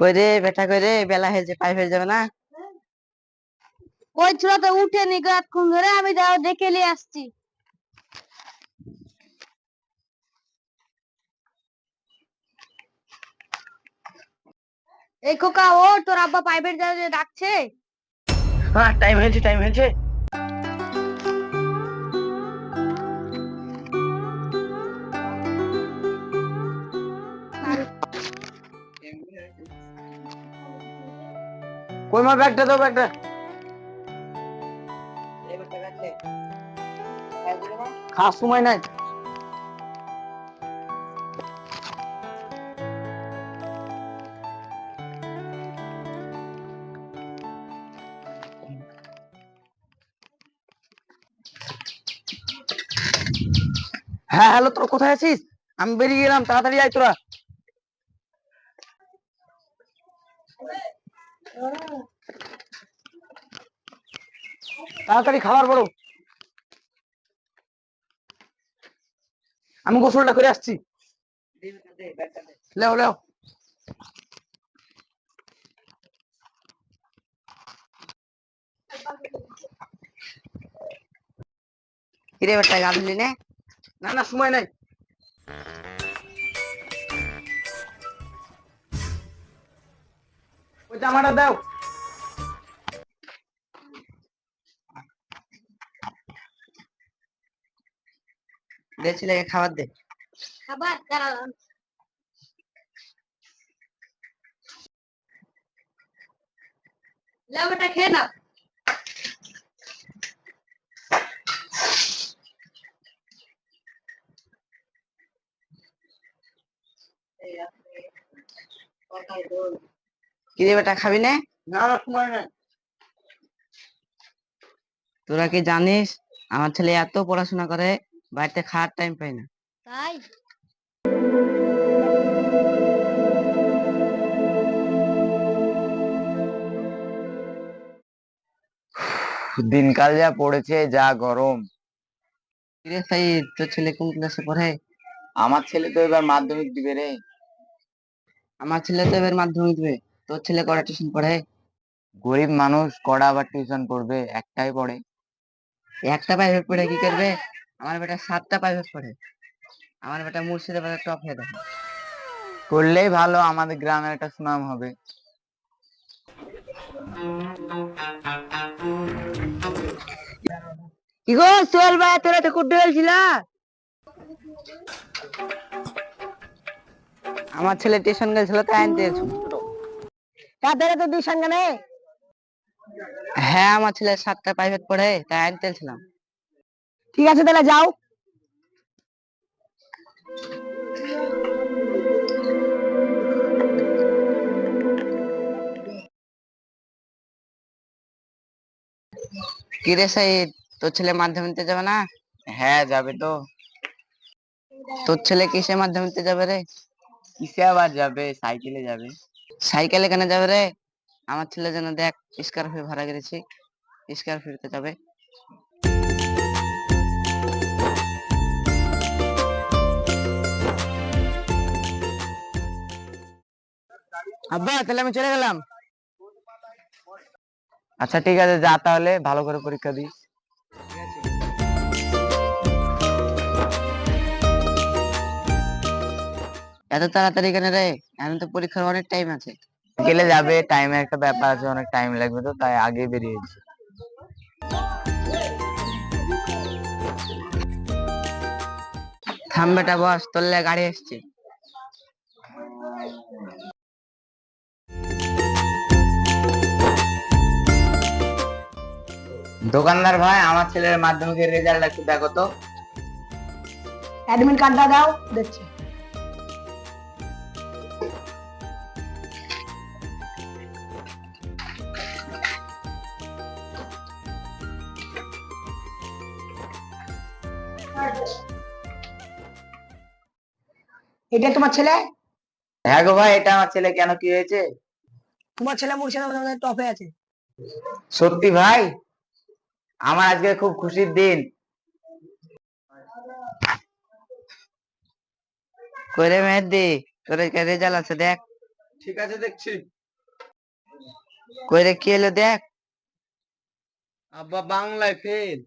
কই রে বেটা, কই রে, বেলা হয়ে যে পাই হয়ে যাবে না। ওই ছোড়া তো উঠেনি কতক্ষণ ধরে, আমি যাও দেখে নিয়ে আসছি। এই খোকা, ও তোর আব্বা প্রাইভেট যাওয়ার ডাকছে। হ্যাঁ, টাইম হয়েছে, টাইম হয়েছে। কই মা, ব্যাগটা দাও, ব্যাগটা। খাওয়ার সময় নাই। হ্যাঁ হ্যালো, তোরা কোথায় আছিস? আমি বেরিয়ে গেলাম, তাড়াতাড়ি আয় তোরা। তাড়াতাড়ি খাবার বলো। আমি গোসলটা করে আসছি। লেও লেও। কিরে বেটা, গা ধুলি না? না না, সময় নাই। ওই জামাটা দাও। দে ছেলেকে খাবার দে। খাবার দাঁড়াও। লাও বেটা, খেয়ে নাও। কিরে বেটা, খাবি না? না না, সময় নাই। তোরা কি জানিস আমার ছেলে এত পড়াশোনা করে, বাড়িতে খাওয়ার টাইম পায় না। তাই দিনকাল যা পড়েছে, যা গরম। কিরে সাই, তোর ছেলে কোন ক্লাসে পড়ে? আমার ছেলে তো এবার মাধ্যমিক দিবে রে। আমার ছেলে তো এবার মাধ্যমিক দিবে। তোর ছেলে কটা টিউশন পড়ে? গরিব মানুষ, কড়া আবার টিউশন পড়বে? একটাই পড়ে। একটা প্রাইভেট পড়ে কি করবে? আমার বেটা 7টা প্রাইভেট পড়ে। আমার বেটা মুর্শিদাবাদের টপ হয়ে দেখে। করলেই ভালো, আমাদের গ্রামের একটা সুনাম হবে। কি গো সোহেল ভাই, তোরা তো কুটে বলছিল আমার ছেলে টিউশন গেছিল, তাই আনতে তাদের তো টিউশন কেন? হ্যাঁ, আমার ছেলে 7টা প্রাইভেট পড়ে, তাই আনতে ছিলাম। ঠিক আছে, তাহলে যাও। কিরে সাইদ, তোর ছেলে মাধ্যমিকে যাবে না? হ্যাঁ, যাবে তো। তোর ছেলে কিসে মাধ্যমিকে যাবে রে? কিসে আবার যাবে? সাইকেলে যাবে। সাইকেলে কেন যাবে রে? আমার ছেলে যেন দেখ, স্করপিও ভাড়া করেছি, স্করপিওতে যাবে। আব্বা, তাহলে আমি চলে গেলাম। আচ্ছা ঠিক আছে, যা তাহলে, ভালো করে পরীক্ষা দিস। এত তাড়াতাড়ি কেন রে? এখন তো পরীক্ষার অনেক টাইম আছে। বিকেলে যাবে, টাইমের একটা ব্যাপার আছে, অনেক টাইম লাগবে, তো তাই আগে বেরিয়েছি। থাম বেটা, বস, তোর লে গাড়ি এসছে। দোকানদার ভাই, আমার ছেলের মাধ্যমিকের রেজাল্ট একটু দেখো তো। অ্যাডমিট কার্ডটা দাও, দেখছি। এটা তোমার ছেলে? হ্যাঁ গো ভাই, এটা আমার ছেলে। কেন, কি হয়েছে? তোমার ছেলে মুর্শিদাবাদের টপে আছে। সত্যি ভাই? আমার আজকে খুব খুশির দিন। করে মেহেদি, তোর রেজাল্ট আছে দেখ। ঠিক আছে দেখছি। কই রে কি হলো দেখ। আব্বা বাংলায় ফেল।